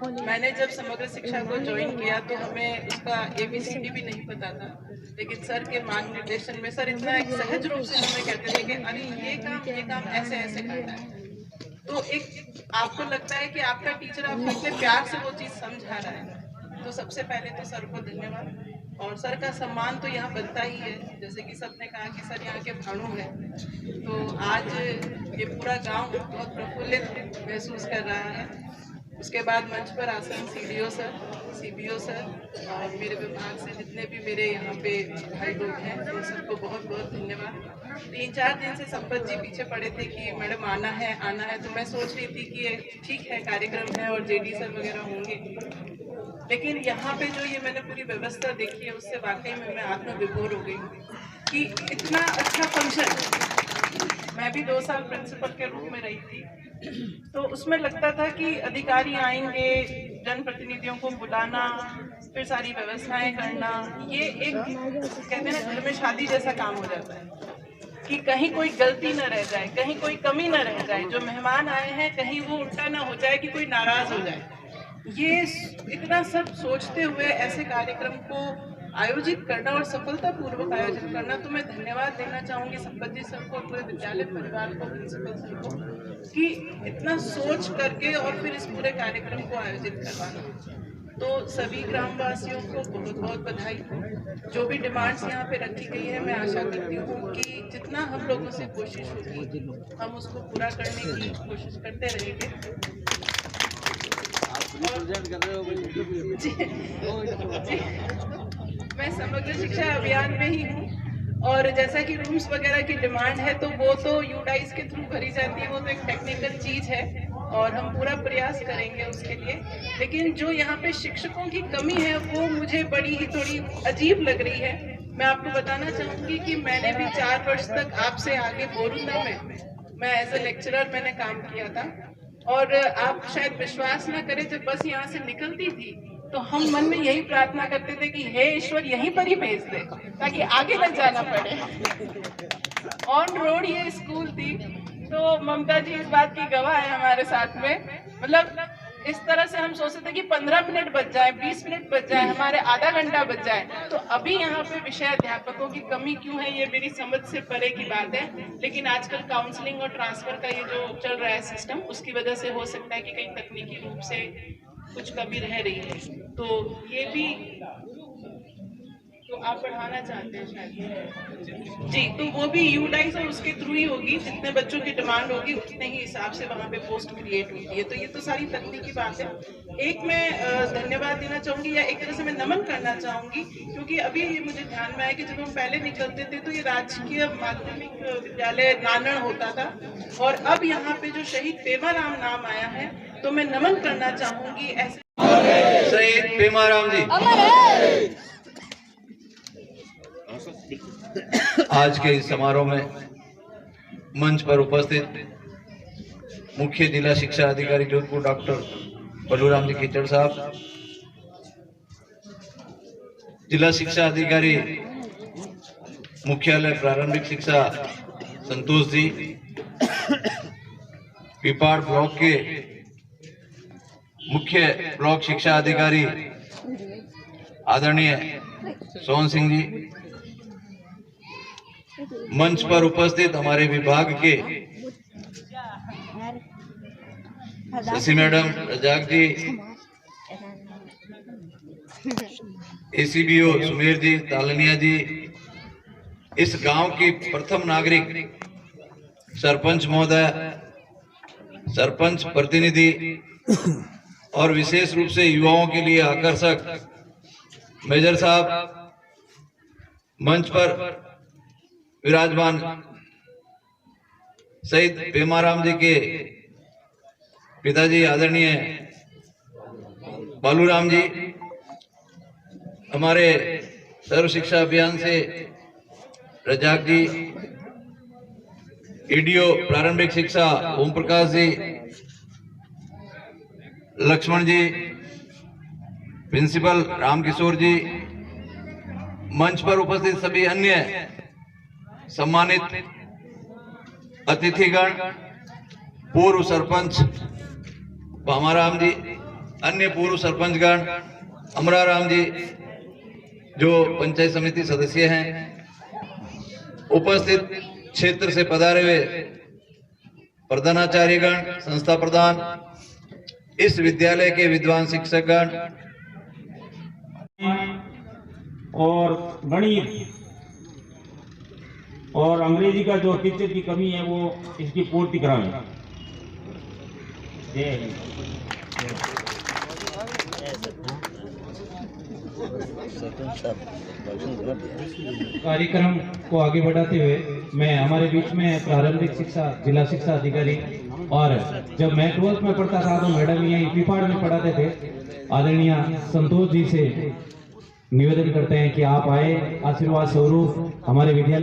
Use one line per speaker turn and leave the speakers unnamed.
मैंने जब समग्र शिक्षा को ज्वाइन किया तो हमें उसका ABCD भी नहीं पता था, लेकिन सर के मार्गदर्शन में सर इतना एक सहज रूप से हमें कहते थे कि अरे ये काम ऐसे ऐसे करना है। तो एक आपको लगता है कि आपका टीचर आपको इतने प्यार से वो चीज़ समझा रहा है, तो सबसे पहले तो सर को धन्यवाद। और सर का सम्मान तो यहाँ बनता ही है, जैसे कि सबने कहा कि सर यहाँ के भाणु हैं, तो आज ये पूरा गांव बहुत प्रफुल्लित महसूस कर रहा है। उसके बाद मंच पर आसन CDO सर, CBO सर और मेरे विभाग से जितने भी मेरे यहाँ पे भाई लोग हैं, उन सबको बहुत बहुत धन्यवाद। 3-4 दिन से संपत जी पीछे पड़े थे कि मैडम आना है, तो मैं सोच रही थी कि ये ठीक है कार्यक्रम है और JD सर वगैरह होंगे, लेकिन यहाँ पे जो ये मैंने पूरी व्यवस्था देखी है उससे वाकई में मैं आत्मविभोर हो गई कि इतना अच्छा फंक्शन। मैं भी 2 साल प्रिंसिपल के रूप में रही थी, तो उसमें लगता था कि अधिकारी आएंगे, जनप्रतिनिधियों को बुलाना, फिर सारी व्यवस्थाएं करना, ये एक कहते हैं ना घर में शादी जैसा काम हो जाता है कि कहीं कोई गलती न रह जाए, कहीं कोई कमी न रह जाए, जो मेहमान आए हैं कहीं वो उल्टा ना हो जाए कि कोई नाराज हो जाए। ये इतना सब सोचते हुए ऐसे कार्यक्रम को आयोजित करना और सफलतापूर्वक आयोजित करना, तो मैं धन्यवाद देना चाहूँगी संपत जी सर को, पूरे विद्यालय परिवार को, प्रिंसिपल सर को, कि इतना सोच करके और फिर इस पूरे कार्यक्रम को आयोजित करवाना। तो सभी ग्रामवासियों को बहुत बहुत बधाई। जो भी डिमांड्स यहाँ पे रखी गई है, मैं आशा करती हूँ कि जितना हम लोगों से कोशिश होगी हम उसको पूरा करने की कोशिश करते रहेंगे। जी, मैं समग्र शिक्षा अभियान में ही हूँ और जैसा कि रूम्स वगैरह की डिमांड है तो वो तो यूडाइस के थ्रू भरी जाती है, वो तो एक टेक्निकल चीज है और हम पूरा प्रयास करेंगे उसके लिए। लेकिन जो यहाँ पे शिक्षकों की कमी है वो मुझे बड़ी ही थोड़ी अजीब लग रही है। मैं आपको बताना चाहूँगी कि मैंने भी 4 वर्ष तक आपसे आगे बोरुंदा में मैं एज ए लेक्चरर मैंने काम किया था और आप शायद विश्वास ना करें, जब बस यहाँ से निकलती थी तो हम मन में यही प्रार्थना करते थे कि हे ईश्वर यहीं पर ही भेज दे ताकि आगे न जाना पड़े। ऑन रोड ये स्कूल थी, तो ममता जी इस बात की गवाह है हमारे साथ में। मतलब इस तरह से हम सोचते थे कि 15 मिनट बच जाए, 20 मिनट बच जाए, हमारे आधा घंटा बच जाए। तो अभी यहाँ पे विषय अध्यापकों की कमी क्यों है ये मेरी समझ से परे की बात है, लेकिन आजकल काउंसलिंग और ट्रांसफर का ये जो चल रहा है सिस्टम, उसकी वजह से हो सकता है कि कहीं तकनीकी रूप से कुछ कमी रह रही है। तो ये भी तो आप बढ़ाना चाहते हैं शायद जी, तो वो भी यूडाइस और उसके थ्रू ही होगी, जितने बच्चों की डिमांड होगी उतने ही हिसाब से वहाँ पे पोस्ट क्रिएट होती है। तो ये तो सारी तकनीकी बात है। एक मैं धन्यवाद देना चाहूँगी या एक तरह से मैं नमन करना चाहूँगी, क्योंकि अभी ये मुझे ध्यान में आया कि जब हम पहले निकलते थे तो ये राजकीय माध्यमिक विद्यालय नानड़ होता था और अब यहाँ पे जो शहीद पेमाराम नाम आया है, तो मैं नमन करना चाहूँगी ऐसे
शहीद पेमाराम जी। आज के इस समारोह में मंच पर उपस्थित मुख्य जिला शिक्षा अधिकारी जोधपुर डॉक्टर बलूराम जी खिचड़ साहब, जिला शिक्षा अधिकारी मुख्यालय प्रारंभिक शिक्षा संतोष जी, पिपाड़ ब्लॉक के मुख्य ब्लॉक शिक्षा अधिकारी आदरणीय सोहन सिंह जी, मंच पर उपस्थित हमारे विभाग के शशि मैडम, रजाक जी, ACBO सुमेर जी, तालनिया जी, इस गांव की प्रथम नागरिक सरपंच महोदय, सरपंच प्रतिनिधि और विशेष रूप से युवाओं के लिए आकर्षक मेजर साहब, मंच पर विराजमान शहीद पेमाराम जी के पिताजी आदरणीय बालूराम जी, हमारे सर्व शिक्षा अभियान से रजाक जी, EDO प्रारंभिक शिक्षा ओम प्रकाश जी, लक्ष्मण जी, प्रिंसिपल रामकिशोर जी, मंच पर उपस्थित सभी अन्य सम्मानित अतिथिगण, पूर्व सरपंच पामाराम जी, अन्य पूर्व सरपंचगण, अमराराम जी जो पंचायत समिति सदस्य हैं, उपस्थित क्षेत्र से पधारे हुए प्रधानाचार्यगण, संस्था प्रधान, इस विद्यालय के विद्वान शिक्षकगण
और गणित और अंग्रेजी का जो टीचर की कमी है वो इसकी पूर्ति कराएं। जय हिंद।
कार्यक्रम को आगे बढ़ाते हुए मैं हमारे बीच में प्रारंभिक शिक्षा जिला शिक्षा अधिकारी, और जब मैं 12th में पढ़ता था तो मैडम यही पिपाड़ में पढ़ाते थे, आदरणीय संतोष जी से निवेदन करते हैं कि आप आए आशीर्वाद स्वरूप हमारे विद्यालय